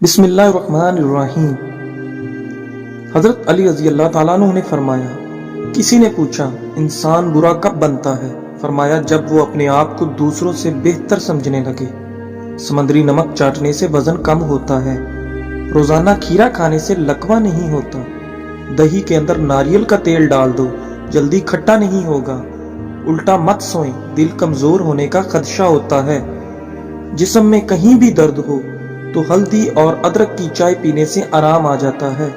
بسم اللہ الرحمن الرحیم۔ حضرت علی رضی اللہ تعالیٰ عنہ نے فرمایا، کسی نے پوچھا انسان برا کب بنتا ہے؟ فرمایا جب وہ اپنے آپ کو دوسروں سے بہتر سمجھنے لگے۔ سمندری نمک چاٹنے سے وزن کم ہوتا ہے، روزانہ کھیرا کھانے سے لکوہ نہیں ہوتا، دہی کے اندر ناریل کا تیل ڈال دو، جلدی کھٹا نہیں ہوگا، الٹا مت سوئیں، دل کمزور ہونے کا خدشہ ہوتا ہے، جسم میں کہیں بھی درد ہو تو ہلدی اور ادرک کی چائے پینے سے آرام آ جاتا ہے۔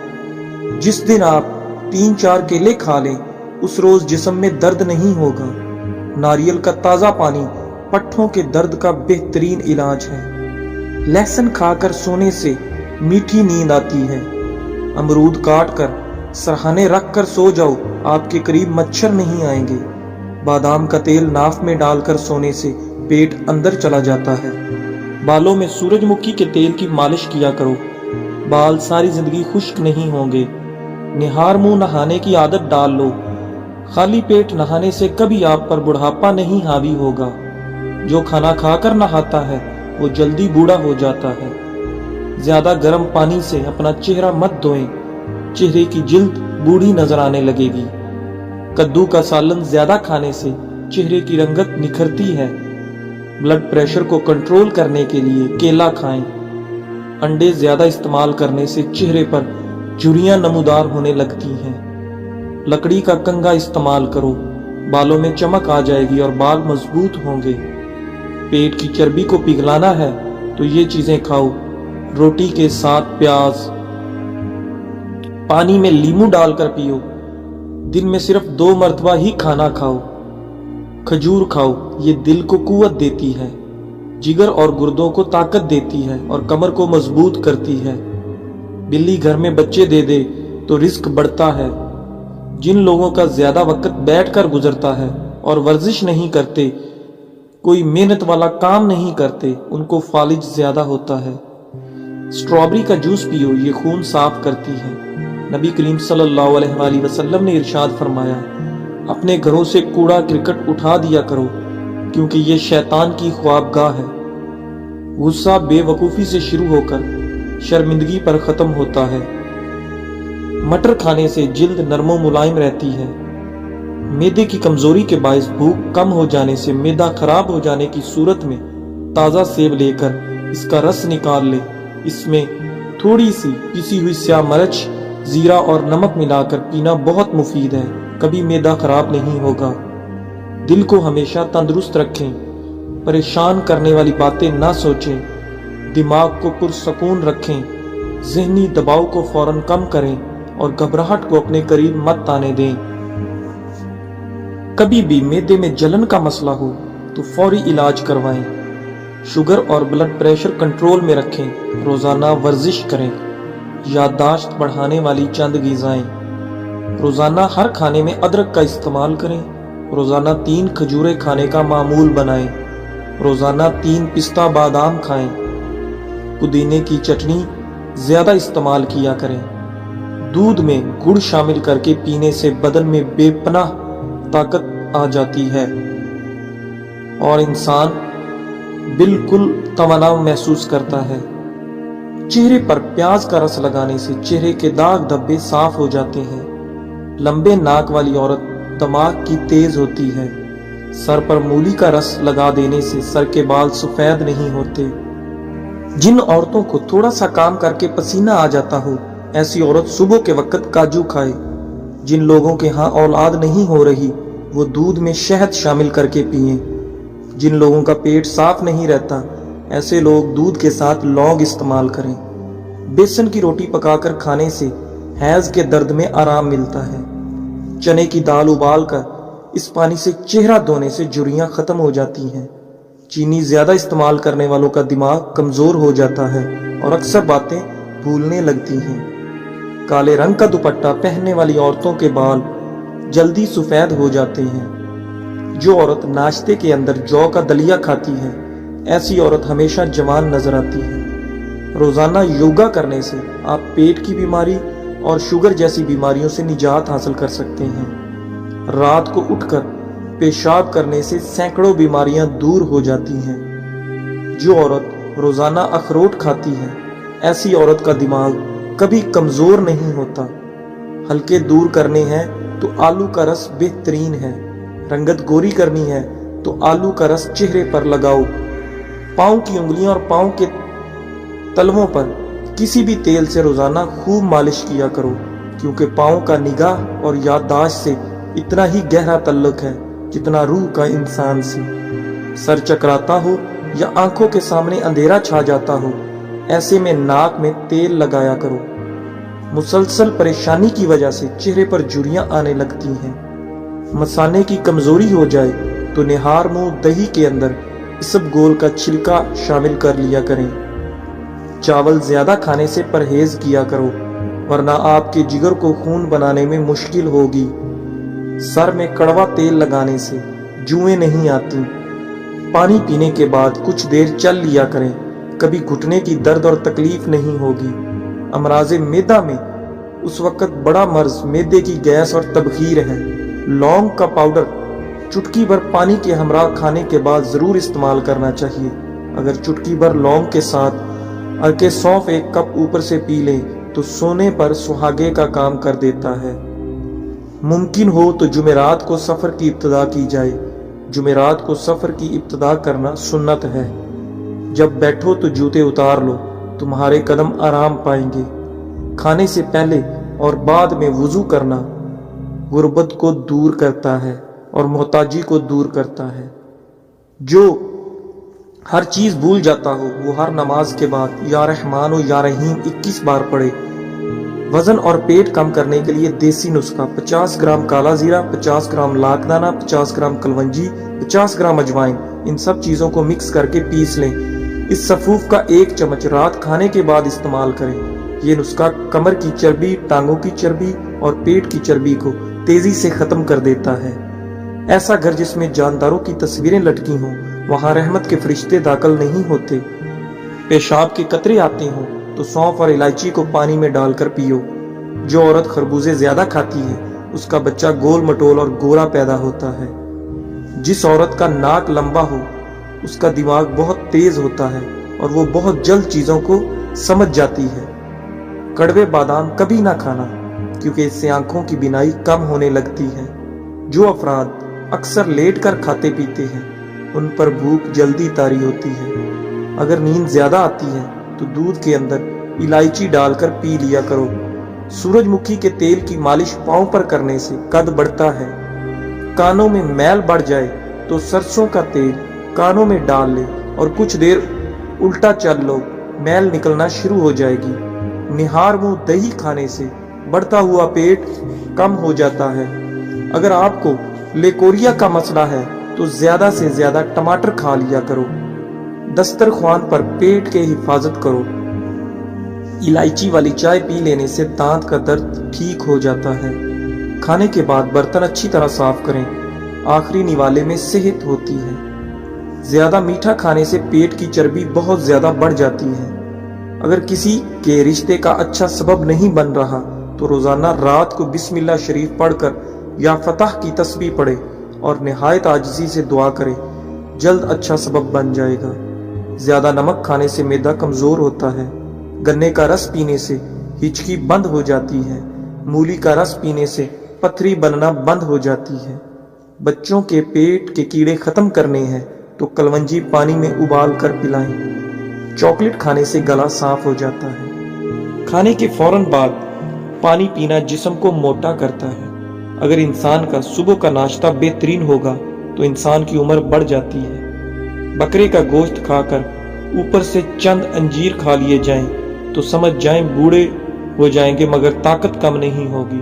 جس دن آپ 3-4 کیلے کھا لیں اس روز جسم میں درد نہیں ہوگا۔ ناریل کا تازہ پانی پٹھوں کے درد کا بہترین علاج ہے۔ لہسن کھا کر سونے سے میٹھی نیند آتی ہے۔ امرود کاٹ کر سرہانے رکھ کر سو جاؤ، آپ کے قریب مچھر نہیں آئیں گے۔ بادام کا تیل ناف میں ڈال کر سونے سے پیٹ اندر چلا جاتا ہے۔ بالوں میں سورج مکھی کے تیل کی مالش کیا کرو، بال ساری زندگی خشک نہیں ہوں گے۔ نہار منہ نہانے کی عادت ڈال لو، خالی پیٹ نہانے سے کبھی آپ پر بڑھاپا نہیں حاوی ہوگا۔ جو کھانا کھا کر نہاتا ہے وہ جلدی بوڑھا ہو جاتا ہے۔ زیادہ گرم پانی سے اپنا چہرہ مت دھوئیں، چہرے کی جلد بوڑھی نظر آنے لگے گی۔ کدو کا سالن زیادہ کھانے سے چہرے کی رنگت نکھرتی ہے۔ بلڈ پریشر کو کنٹرول کرنے کے لیے کیلا کھائیں۔ انڈے زیادہ استعمال کرنے سے چہرے پر جھریاں نمودار ہونے لگتی ہیں۔ لکڑی کا کنگھا استعمال کرو، بالوں میں چمک آ جائے گی اور بال مضبوط ہوں گے۔ پیٹ کی چربی کو پگھلانا ہے تو یہ چیزیں کھاؤ، روٹی کے ساتھ پیاز، پانی میں لیمو ڈال کر پیو، دن میں صرف 2 مرتبہ ہی کھانا کھاؤ۔ کھجور کھاؤ، یہ دل کو قوت دیتی ہے، جگر اور گردوں کو طاقت دیتی ہے اور کمر کو مضبوط کرتی ہے۔ بلی گھر میں بچے دے دے تو رزق بڑھتا ہے۔ جن لوگوں کا زیادہ وقت بیٹھ کر گزرتا ہے اور ورزش نہیں کرتے، کوئی محنت والا کام نہیں کرتے، ان کو فالج زیادہ ہوتا ہے۔ اسٹرابری کا جوس پیو، یہ خون صاف کرتی ہے۔ نبی کریم صلی اللہ علیہ وآلہ وسلم نے ارشاد فرمایا، اپنے گھروں سے کوڑا کرکٹ اٹھا دیا کرو کیونکہ یہ شیطان کی خوابگاہ ہے۔ غصہ بے وقوفی سے شروع ہو کر شرمندگی پر ختم ہوتا ہے۔ مٹر کھانے سے جلد نرم و ملائم رہتی ہے۔ معدے کی کمزوری کے باعث بھوک کم ہو جانے سے معدہ خراب ہو جانے کی صورت میں تازہ سیب لے کر اس کا رس نکال لے، اس میں تھوڑی سی پسی ہوئی سیاہ مرچ، زیرہ اور نمک ملا کر پینا بہت مفید ہے، کبھی معدہ خراب نہیں ہوگا۔ دل کو ہمیشہ تندرست رکھیں، پریشان کرنے والی باتیں نہ سوچیں، دماغ کو پرسکون رکھیں، ذہنی دباؤ کو فوراً کم کریں اور گھبراہٹ کو اپنے قریب مت آنے دیں۔ کبھی بھی معدے میں جلن کا مسئلہ ہو تو فوری علاج کروائیں۔ شوگر اور بلڈ پریشر کنٹرول میں رکھیں، روزانہ ورزش کریں۔ یادداشت بڑھانے والی چند غذائیں، روزانہ ہر کھانے میں ادرک کا استعمال کریں، روزانہ 3 کھجوریں کھانے کا معمول بنائیں، روزانہ 3 پستہ بادام کھائیں، پودینے کی چٹنی زیادہ استعمال کیا کریں۔ دودھ میں گڑ شامل کر کے پینے سے بدن میں بے پناہ طاقت آ جاتی ہے اور انسان بالکل توانا محسوس کرتا ہے۔ چہرے پر پیاز کا رس لگانے سے چہرے کے داغ دھبے صاف ہو جاتے ہیں۔ لمبے ناک والی عورت دماغ کی تیز ہوتی ہے۔ سر پر مولی کا رس لگا دینے سے سر کے بال سفید نہیں ہوتے۔ جن عورتوں کو تھوڑا سا کام کر کے پسینہ آ جاتا ہو، ایسی عورت صبح کے وقت کاجو کھائے۔ جن لوگوں کے ہاں اولاد نہیں ہو رہی، وہ دودھ میں شہد شامل کر کے پئیں۔ جن لوگوں کا پیٹ صاف نہیں رہتا، ایسے لوگ دودھ کے ساتھ لونگ استعمال کریں۔ بیسن کی روٹی پکا کر کھانے سے حیض کے درد میں آرام ملتا ہے۔ چنے کی دال ابال کر اس پانی سے چہرہ دھونے سے جھریاں ختم ہو جاتی ہیں۔ چینی زیادہ استعمال کرنے والوں کا دماغ کمزور ہو جاتا ہے اور اکثر باتیں بھولنے لگتی ہیں۔ کالے رنگ کا دوپٹہ پہننے والی عورتوں کے بال جلدی سفید ہو جاتے ہیں۔ جو عورت ناشتے کے اندر جو کا دلیا کھاتی ہے، ایسی عورت ہمیشہ جوان نظر آتی ہے۔ روزانہ یوگا کرنے سے آپ پیٹ کی بیماری اور شوگر جیسی بیماریوں سے نجات حاصل کر سکتے ہیں۔ رات کو اٹھ کر پیشاب کرنے سے سینکڑوں بیماریاں دور ہو جاتی ہیں۔ جو عورت روزانہ اخروٹ کھاتی ہے، ایسی عورت کا دماغ کبھی کمزور نہیں ہوتا۔ ہلکے دور کرنے ہیں تو آلو کا رس بہترین ہے۔ رنگت گوری کرنی ہے تو آلو کا رس چہرے پر لگاؤ۔ پاؤں کی انگلیاں اور پاؤں کے تلووں پر کسی بھی تیل سے روزانہ خوب مالش کیا کرو، کیونکہ پاؤں کا نگاہ اور یادداشت سے اتنا ہی گہرا تعلق ہے جتنا روح کا انسان سے۔ سر چکراتا ہو یا آنکھوں کے سامنے اندھیرا چھا جاتا ہو، ایسے میں ناک میں تیل لگایا کرو۔ مسلسل پریشانی کی وجہ سے چہرے پر جھریاں آنے لگتی ہیں۔ مثانے کی کمزوری ہو جائے تو نہار منہ دہی کے اندر اسب گول کا چھلکا شامل کر لیا کریں۔ چاول زیادہ کھانے سے پرہیز کیا کرو، ورنہ آپ کے جگر کو خون بنانے میں مشکل ہوگی۔ سر میں کڑوا تیل لگانے سے جوئیں نہیں آتی۔ پانی پینے کے بعد کچھ دیر چل لیا کریں، کبھی گھٹنے کی درد اور تکلیف نہیں ہوگی۔ امراض معدہ میں اس وقت بڑا مرض معدے کی گیس اور تبخیر ہے۔ لونگ کا پاؤڈر چٹکی بھر پانی کے ہمراہ کھانے کے بعد ضرور استعمال کرنا چاہیے۔ اگر چٹکی بھر لونگ کے ساتھ ارکے سونف 1 کپ اوپر سے پی لیں تو سونے پر سہاگے کا کام کر دیتا ہے۔ ممکن ہو تو جمعرات کو سفر کی ابتدا کی جائے۔ جمعرات کو سفر کی ابتدا کرنا سنت ہے۔ جب بیٹھو تو جوتے اتار لو، تمہارے قدم آرام پائیں گے۔ کھانے سے پہلے اور بعد میں وضو کرنا غربت کو دور کرتا ہے اور محتاجی کو دور کرتا ہے۔ جو ہر چیز بھول جاتا ہو وہ ہر نماز کے بعد یا رحمان و یا رحیم 21 بار پڑھے۔ وزن اور پیٹ کم کرنے کے لیے دیسی نسخہ: 50 گرام کالا زیرہ، 50 گرام لاکھ دانہ، 50 گرام کلونجی، 50 گرام اجوائن، ان سب چیزوں کو مکس کر کے پیس لیں۔ اس سفوف کا 1 چمچ رات کھانے کے بعد استعمال کریں۔ یہ نسخہ کمر کی چربی، ٹانگوں کی چربی اور پیٹ کی چربی کو تیزی سے ختم کر دیتا ہے۔ ایسا گھر جس میں جانداروں کی تصویریں لٹکی ہوں، وہاں رحمت کے فرشتے داخل نہیں ہوتے۔ پیشاب کے قطرے آتے ہوں تو سونف اور الائچی کو پانی میں ڈال کر پیو۔ جو عورت خربوزے زیادہ کھاتی ہے اس کا بچہ گول مٹول اور گورا پیدا ہوتا ہے۔ جس عورت کا ناک لمبا ہو اس کا دماغ بہت تیز ہوتا ہے اور وہ بہت جلد چیزوں کو سمجھ جاتی ہے۔ کڑوے بادام کبھی نہ کھانا، کیونکہ اس سے آنکھوں کی بینائی کم ہونے لگتی ہے۔ جو افراد اکثر لیٹ کر کھاتے پیتے ہیں ان پر بھوک جلدی طاری ہوتی ہے۔ اگر نیند زیادہ آتی ہے تو دودھ کے اندر الائچی ڈال کر پی لیا کرو۔ سورج مکھی کے تیل کی مالش پاؤں پر کرنے سے قد بڑھتا ہے۔ کانوں میں میل بڑھ جائے تو سرسوں کا تیل کانوں میں ڈال لے اور کچھ دیر الٹا چل لو، میل نکلنا شروع ہو جائے گی۔ نہار منہ دہی کھانے سے بڑھتا ہوا پیٹ کم ہو جاتا ہے۔ اگر آپ کو لیکوریا کا مسئلہ ہے تو زیادہ سے زیادہ ٹماٹر کھا لیا کرو۔ دسترخوان پر پیٹ کے حفاظت کرو۔ الائچی والی چائے پی لینے سے دانت کا درد ٹھیک ہو جاتا ہے۔ کھانے کے بعد برتن اچھی طرح صاف کریں، آخری نوالے میں صحت ہوتی ہے۔ زیادہ میٹھا کھانے سے پیٹ کی چربی بہت زیادہ بڑھ جاتی ہے۔ اگر کسی کے رشتے کا اچھا سبب نہیں بن رہا تو روزانہ رات کو بسم اللہ شریف پڑھ کر یا فتح کی تسبیح پڑھے اور نہایت عاجزی سے دعا کرے، جلد اچھا سبب بن جائے گا۔ زیادہ نمک کھانے سے معدہ کمزور ہوتا ہے۔ گنے کا رس پینے سے ہچکی بند ہو جاتی ہے۔ مولی کا رس پینے سے پتھری بننا بند ہو جاتی ہے۔ بچوں کے پیٹ کے کیڑے ختم کرنے ہیں تو کلونجی پانی میں ابال کر پلائیں۔ چاکلیٹ کھانے سے گلا صاف ہو جاتا ہے۔ کھانے کے فوراً بعد پانی پینا جسم کو موٹا کرتا ہے۔ اگر انسان کا صبح کا ناشتہ بہترین ہوگا تو انسان کی عمر بڑھ جاتی ہے۔ بکرے کا گوشت کھا کر اوپر سے چند انجیر کھا لیے جائیں تو سمجھ جائیں بوڑھے ہو جائیں گے، مگر طاقت کم نہیں ہوگی۔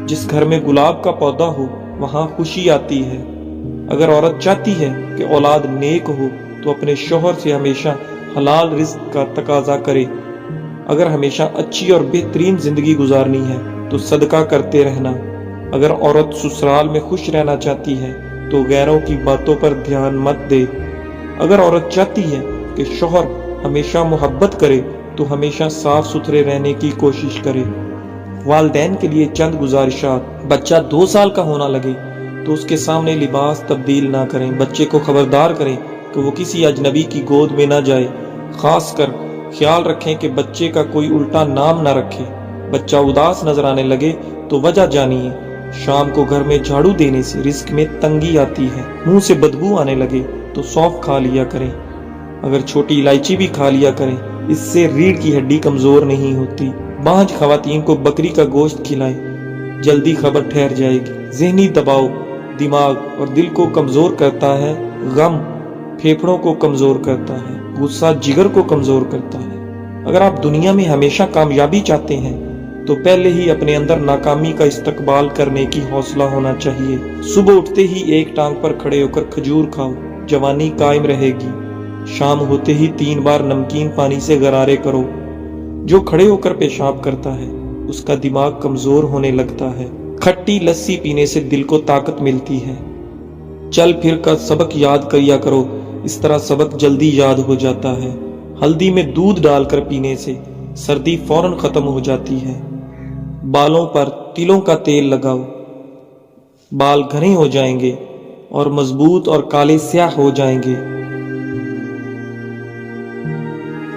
جس گھر میں گلاب کا پودا ہو وہاں خوشی آتی ہے۔ اگر عورت چاہتی ہے کہ اولاد نیک ہو تو اپنے شوہر سے ہمیشہ حلال رزق کا تقاضا کرے۔ اگر ہمیشہ اچھی اور بہترین زندگی گزارنی ہے تو صدقہ کرتے رہنا۔ اگر عورت سسرال میں خوش رہنا چاہتی ہے تو غیروں کی باتوں پر دھیان مت دے۔ اگر عورت چاہتی ہے کہ شوہر ہمیشہ محبت کرے تو ہمیشہ صاف ستھرے رہنے کی کوشش کرے۔ والدین کے لیے چند گزارشات: بچہ 2 سال کا ہونا لگے تو اس کے سامنے لباس تبدیل نہ کریں۔ بچے کو خبردار کریں کہ وہ کسی اجنبی کی گود میں نہ جائے، خاص کر خیال رکھیں کہ بچے کا کوئی الٹا نام نہ رکھے۔ بچہ اداس نظر آنے لگے تو وجہ جانیے۔ شام کو گھر میں جھاڑو دینے سے رزق میں تنگی آتی ہے۔ منہ سے بدبو آنے لگے تو سونف کھا لیا کریں۔ اگر چھوٹی الائچی بھی کھا لیا کریں، اس سے ریڑھ کی ہڈی کمزور نہیں ہوتی۔ بانجھ خواتین کو بکری کا گوشت کھلائیں، جلدی خبر ٹھہر جائے گی۔ ذہنی دباؤ دماغ اور دل کو کمزور کرتا ہے، غم پھیپھڑوں کو کمزور کرتا ہے، غصہ جگر کو کمزور کرتا ہے۔ اگر آپ دنیا میں ہمیشہ کامیابی چاہتے ہیں تو پہلے ہی اپنے اندر ناکامی کا استقبال کرنے کی حوصلہ ہونا چاہیے۔ صبح اٹھتے ہی ایک ٹانگ پر کھڑے ہو کر کھجور کھاؤ، جوانی قائم رہے گی۔ شام ہوتے ہی 3 بار نمکین پانی سے غرارے کرو۔ جو کھڑے ہو کر پیشاب کرتا ہے اس کا دماغ کمزور ہونے لگتا ہے۔ کھٹی لسی پینے سے دل کو طاقت ملتی ہے۔ چل پھر کر سبق یاد کیا کرو، اس طرح سبق جلدی یاد ہو جاتا ہے۔ ہلدی میں دودھ ڈال کر پینے سے سردی فوراً ختم ہو جاتی ہے۔ بالوں پر تلوں کا تیل لگاؤ، بال گھنے ہو جائیں گے اور مضبوط اور کالے سیاہ ہو جائیں گے۔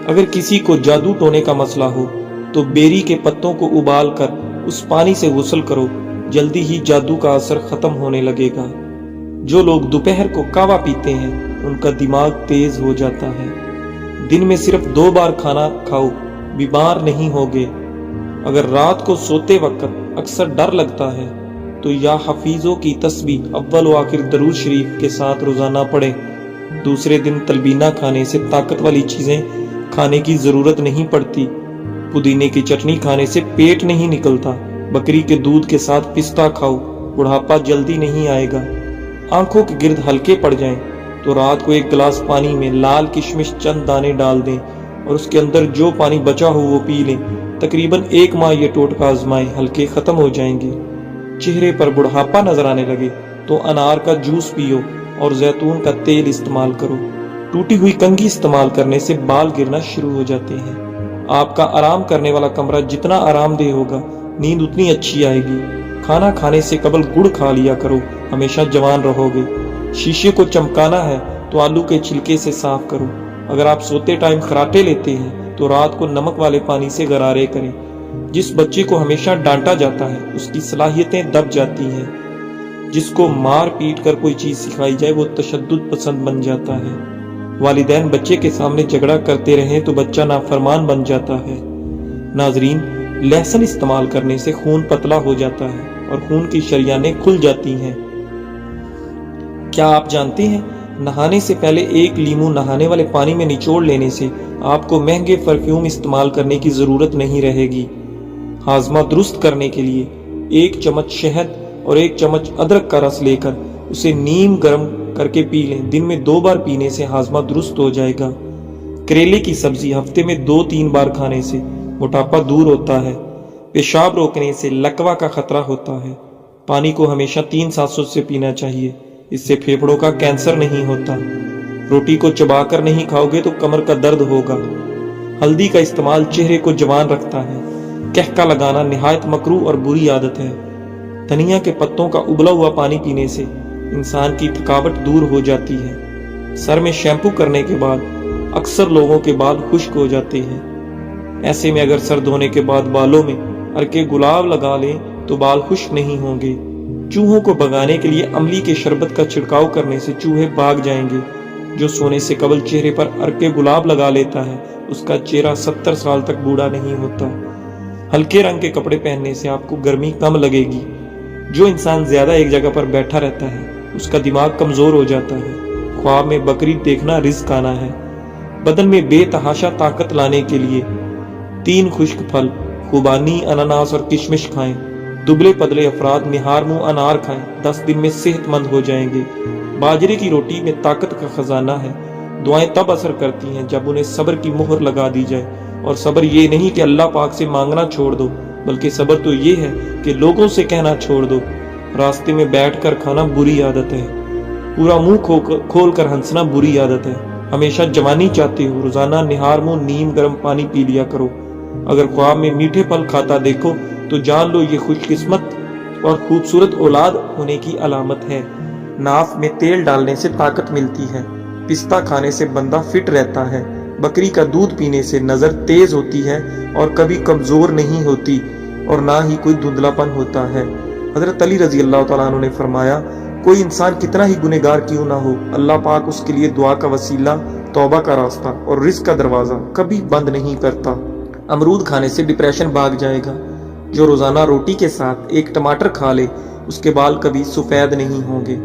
اگر کسی کو جادو ٹونے کا مسئلہ ہو تو بیری کے پتوں کو ابال کر اس پانی سے غسل کرو، جلدی ہی جادو کا اثر ختم ہونے لگے گا۔ جو لوگ دوپہر کو کہوہ پیتے ہیں ان کا دماغ تیز ہو جاتا ہے۔ دن میں صرف 2 بار کھانا کھاؤ، بیمار نہیں ہوگے۔ اگر رات کو سوتے وقت اکثر ڈر لگتا ہے تو یا حفیظوں کی تسبیح اول و آخر درود شریف کے ساتھ روزانہ پڑھیں۔ دوسرے دن تلبینہ کھانے سے طاقت والی چیزیں کھانے کی ضرورت نہیں پڑتی۔ پودینے کی چٹنی کھانے سے پیٹ نہیں نکلتا۔ بکری کے دودھ کے ساتھ پستہ کھاؤ، بڑھاپا جلدی نہیں آئے گا۔ آنکھوں کے گرد ہلکے پڑ جائیں تو رات کو 1 گلاس پانی میں لال کشمش چند دانے ڈال دیں اور اس کے اندر جو پانی بچا ہو وہ پی لیں۔ تقریباً 1 ماہ یہ ٹوٹکا آزمائیں، ہلکے ختم ہو جائیں گے۔ چہرے پر بڑھاپا نظر آنے لگے تو انار کا جوس پیو اور زیتون کا تیل استعمال کرو۔ ٹوٹی ہوئی کنگھی استعمال کرنے سے بال گرنا شروع ہو جاتے ہیں۔ آپ کا آرام کرنے والا کمرہ جتنا آرام دہ ہوگا، نیند اتنی اچھی آئے گی۔ کھانا کھانے سے قبل گڑ کھا لیا کرو، ہمیشہ جوان رہو گے۔ شیشے کو چمکانا ہے تو آلو کے چھلکے سے صاف کرو۔ اگر آپ سوتے ٹائم خراٹے لیتے ہیں تو رات کو نمک والے پانی سے غرارے کریں۔ جس بچے کو ہمیشہ ڈانٹا جاتا ہے اس کی صلاحیتیں دب جاتی ہیں۔ جس کو مار پیٹ کر کوئی چیز سکھائی جائے وہ تشدد پسند بن جاتا ہے۔ والدین بچے کے سامنے جھگڑا کرتے رہیں تو بچہ نافرمان بن جاتا ہے۔ ناظرین، لہسن استعمال کرنے سے خون پتلا ہو جاتا ہے اور خون کی شریانیں کھل جاتی ہیں۔ کیا آپ جانتے ہیں نہانے سے پہلے 1 لیمو نہانے والے پانی میں نچوڑ لینے سے آپ کو مہنگے پرفیوم استعمال کرنے کی ضرورت نہیں رہے گی۔ ہاضمہ درست کرنے کے لیے 1 چمچ شہد اور 1 چمچ ادرک کا رس لے کر اسے نیم گرم کر کے پی لیں۔ دن میں 2 بار پینے سے ہاضمہ درست ہو جائے گا۔ کریلے کی سبزی ہفتے میں 2-3 بار کھانے سے موٹاپا دور ہوتا ہے۔ پیشاب روکنے سے لکوہ کا خطرہ ہوتا ہے۔ پانی کو ہمیشہ 3 سانسوں سے پینا چاہیے، اس سے پھیپھڑوں کا کینسر نہیں ہوتا۔ روٹی کو چبا کر نہیں کھاؤ گے تو کمر کا درد ہوگا۔ ہلدی کا استعمال چہرے کو جوان رکھتا ہے۔ کہکا لگانا نہایت مکروہ اور بری عادت ہے۔ دھنیا کے پتوں کا ابلا ہوا پانی پینے سے انسان کی تھکاوٹ دور ہو جاتی ہے۔ سر میں شیمپو کرنے کے بعد اکثر لوگوں کے بال خشک ہو جاتے ہیں۔ ایسے میں اگر سر دھونے کے بعد بالوں میں ارکے گلاب لگا لیں تو بال خشک نہیں ہوں گے۔ چوہوں کو بھگانے کے لیے املی کے شربت کا چھڑکاؤ کرنے سے چوہے بھاگ جائیں گے۔ جو سونے سے قبل چہرے پر ارکے گلاب لگا لیتا ہے اس کا چہرہ 70 سال تک بوڑھا نہیں ہوتا۔ ہلکے رنگ کے کپڑے پہننے سے آپ کو گرمی کم لگے گی۔ جو انسان زیادہ ایک جگہ پر بیٹھا رہتا ہے اس کا دماغ کمزور ہو جاتا ہے۔ خواب میں بکری دیکھنا رزق آنا ہے۔ بدن میں بے تحاشا طاقت لانے کے لیے 3 خشک پھل خوبانی، اناناس اور کشمش کھائیں۔ دبلے پتلے افراد نہار منہ انار کھائیں، 10 دن میں صحت مند ہو جائیں گے۔ باجرے کی روٹی میں طاقت کا خزانہ ہے۔ دعائیں تب اثر کرتی ہیں جب انہیں صبر کی مہر لگا دی جائے، اور صبر یہ نہیں کہ اللہ پاک سے مانگنا چھوڑ دو، بلکہ صبر تو یہ ہے کہ لوگوں سے کہنا چھوڑ دو۔ راستے میں بیٹھ کر کھانا بری عادت ہے۔ پورا منہ کھول کر ہنسنا بری عادت ہے۔ ہمیشہ جوانی چاہتے ہو، روزانہ نہار منہ نیم گرم پانی پی لیا کرو۔ اگر خواب میں میٹھے پھل کھاتا دیکھو تو جان لو یہ خوش قسمت اور خوبصورت اولاد ہونے کی علامت ہے۔ ناف میں تیل ڈالنے سے طاقت ملتی ہے۔ پستہ کھانے سے بندہ فٹ رہتا ہے۔ بکری کا دودھ پینے سے نظر تیز ہوتی ہے اور کبھی کمزور نہیں ہوتی اور نہ ہی کوئی دھندلاپن ہوتا ہے۔ حضرت علی رضی اللہ تعالیٰ عنہ نے فرمایا، کوئی انسان کتنا ہی گنہگار کیوں نہ ہو، اللہ پاک اس کے لیے دعا کا وسیلہ، توبہ کا راستہ اور رزق کا دروازہ کبھی بند نہیں کرتا۔ امرود کھانے سے ڈپریشن بھاگ جائے گا۔ جو روزانہ روٹی کے ساتھ ایک ٹماٹر کھا لے، اس کے بال کبھی سفید نہیں ہوں گے۔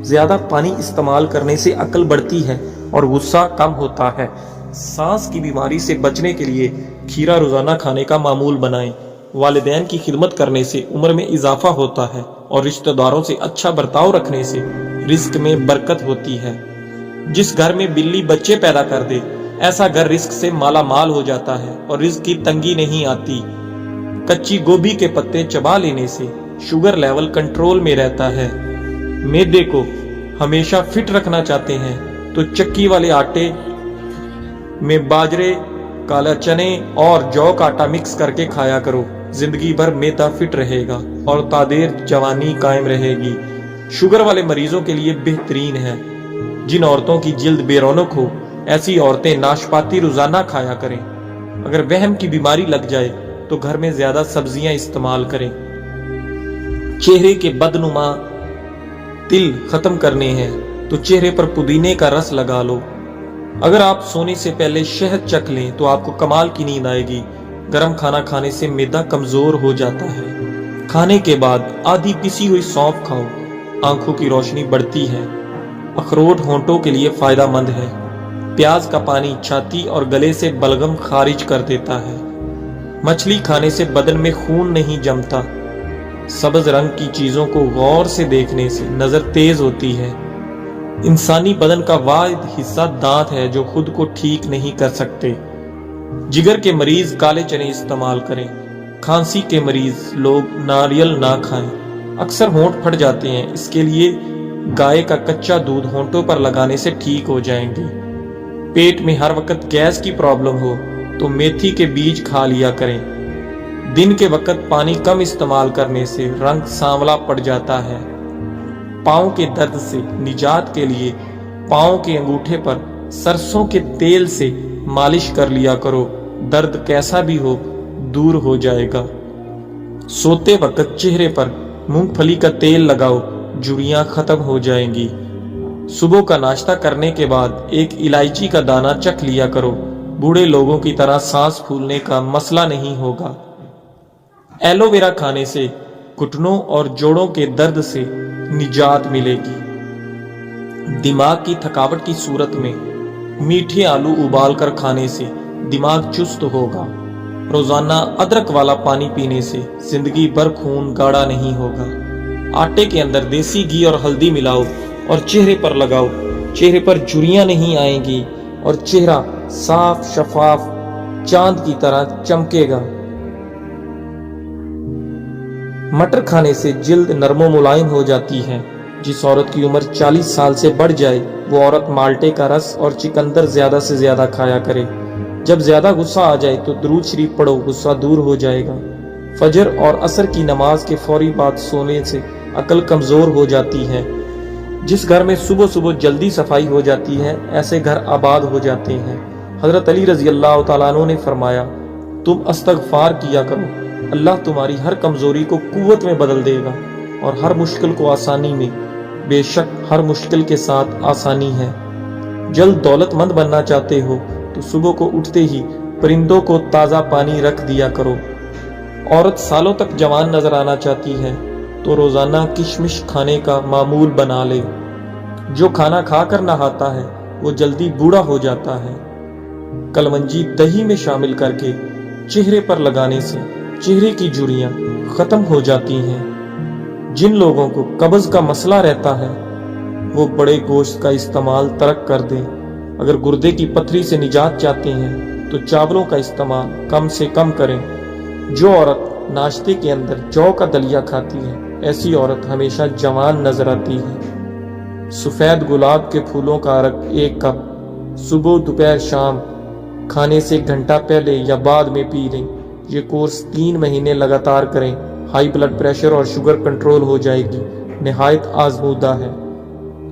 زیادہ پانی استعمال کرنے سے عقل بڑھتی ہے اور غصہ کم ہوتا ہے۔ سانس کی بیماری سے بچنے کے لیے کھیرا روزانہ کھانے کا معمول بنائیں۔ والدین کی خدمت کرنے سے عمر میں اضافہ ہوتا ہے اور رشتہ داروں سے اچھا برتاؤ رکھنے سے رزق میں برکت ہوتی ہے۔ جس گھر میں بلی بچے پیدا کر دے، ایسا گھر رزق سے مالا مال ہو جاتا ہے اور رزق کی تنگی نہیں آتی۔ کچی گوبھی کے پتے چبا لینے سے شوگر لیول کنٹرول میں رہتا ہے۔ معدے کو ہمیشہ فٹ رکھنا چاہتے ہیں تو چکی والے آٹے میں باجرے، کالا چنے اور جو کا آٹا مکس کر کے کھایا کرو۔ زندگی بھر معدہ فٹ رہے گا اور تادیر جوانی قائم رہے گی۔ شوگر والے مریضوں کے لیے بہترین ہے۔ جن عورتوں کی جلد بے رونق ہو، ایسی عورتیں ناشپاتی روزانہ کھایا کریں۔ اگر وہم کی بیماری لگ جائے تو گھر میں زیادہ سبزیاں استعمال کریں۔ چہرے کے بدنما تل ختم کرنے ہیں تو چہرے پر پودینے کا رس لگا لو۔ اگر آپ سونے سے پہلے شہد چکھ لیں تو آپ کو کمال کی نیند آئے گی۔ گرم کھانا کھانے سے معدہ کمزور ہو جاتا ہے۔ کھانے کے بعد آدھی پسی ہوئی سونف کھاؤ، آنکھوں کی روشنی بڑھتی ہے۔ اخروٹ ہونٹوں کے لیے فائدہ مند ہے۔ پیاز کا پانی چھاتی اور گلے سے بلغم خارج کر دیتا ہے۔ مچھلی کھانے سے بدن میں خون نہیں جمتا۔ سبز رنگ کی چیزوں کو غور سے دیکھنے سے نظر تیز ہوتی ہے۔ انسانی بدن کا واحد حصہ دانت ہے جو خود کو ٹھیک نہیں کر سکتے۔ جگر کے مریض کالے چنے استعمال کریں۔ کھانسی کے مریض لوگ ناریل نہ کھائیں، اکثر ہونٹ پھٹ جاتے ہیں۔ اس کے لیے گائے کا کچا دودھ ہونٹوں پر لگانے سے ٹھیک ہو جائیں گے۔ پیٹ میں ہر وقت گیس کی پرابلم ہو تو میتھی کے بیج کھا لیا کریں۔ دن کے وقت پانی کم استعمال کرنے سے رنگ سانولا پڑ جاتا ہے۔ پاؤں کے درد سے نجات کے لیے پاؤں کے انگوٹھے پر سرسوں کے تیل سے مالش کر لیا کرو۔ درد کیسا بھی ہو دور ہو جائے گا۔ سوتے وقت چہرے پر مونگ پھلی کا تیل لگاؤ، جھریاں ختم ہو جائیں گی۔ صبح کا ناشتہ کرنے کے بعد ایک الائچی کا دانہ چکھ لیا کرو۔ بوڑھے لوگوں کی طرح سانس پھولنے کا مسئلہ نہیں ہوگا۔ ایلو ویرا کھانے سے گھٹنوں اور جوڑوں کے درد سے نجات ملے گی۔ دماغ کی تھکاوٹ کی صورت میں میٹھے آلو ابال کر کھانے سے دماغ چست ہوگا۔ روزانہ ادرک والا پانی پینے سے زندگی بھر خون گاڑھا نہیں ہوگا۔ آٹے کے اندر دیسی گھی اور ہلدی ملاؤ اور چہرے پر لگاؤ۔ چہرے پر جھریاں نہیں آئیں گی اور چہرہ صاف شفاف چاند کی طرح چمکے گا۔ مٹر کھانے سے جلد نرم و ملائم ہو جاتی ہے۔ جس عورت کی عمر 40 سال سے بڑھ جائے وہ عورت مالٹے کا رس اور چقندر زیادہ سے زیادہ کھایا کرے۔ جب زیادہ غصہ آ جائے تو درود شریف پڑھو، غصہ دور ہو جائے گا۔ فجر اور عصر کی نماز کے فوری بعد سونے سے عقل کمزور ہو جاتی ہے۔ جس گھر میں صبح صبح جلدی صفائی ہو جاتی ہے ایسے گھر آباد ہو جاتے ہیں۔ حضرت علی رضی اللہ تعالیٰ عنہ نے فرمایا، تم استغفار کیا کرو، اللہ تمہاری ہر کمزوری کو قوت میں بدل دے گا اور ہر مشکل کو آسانی میں۔ بے شک ہر مشکل کے ساتھ آسانی ہے۔ جلد دولت مند بننا چاہتے ہو تو صبح کو اٹھتے ہی پرندوں کو تازہ پانی رکھ دیا کرو۔ عورت سالوں تک جوان نظر آنا چاہتی ہے تو روزانہ کشمش کھانے کا معمول بنا لے۔ جو کھانا کھا کر نہاتا ہے وہ جلدی بوڑھا ہو جاتا ہے۔ کلونجی دہی میں شامل کر کے چہرے پر لگانے سے چہرے کی جھریاں ختم ہو جاتی ہیں۔ جن لوگوں کو قبض کا مسئلہ رہتا ہے وہ بڑے گوشت کا استعمال ترک کر دیں۔ اگر گردے کی پتھری سے نجات چاہتے ہیں تو چاولوں کا استعمال کم سے کم کریں۔ جو عورت ناشتے کے اندر جو کا دلیا کھاتی ہے ایسی عورت ہمیشہ جوان نظر آتی ہے۔ سفید گلاب کے پھولوں کا عرق 1 کپ صبح دوپہر شام کھانے سے گھنٹہ پہلے یا بعد میں پی لیں۔ یہ کورس 3 مہینے لگاتار کریں۔ ہائی بلڈ پریشر اور شوگر کنٹرول ہو جائے گی۔ نہایت آزمودہ ہے۔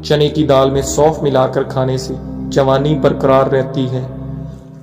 چنے کی دال میں سونف ملا کر کھانے سے جوانی برقرار رہتی ہے۔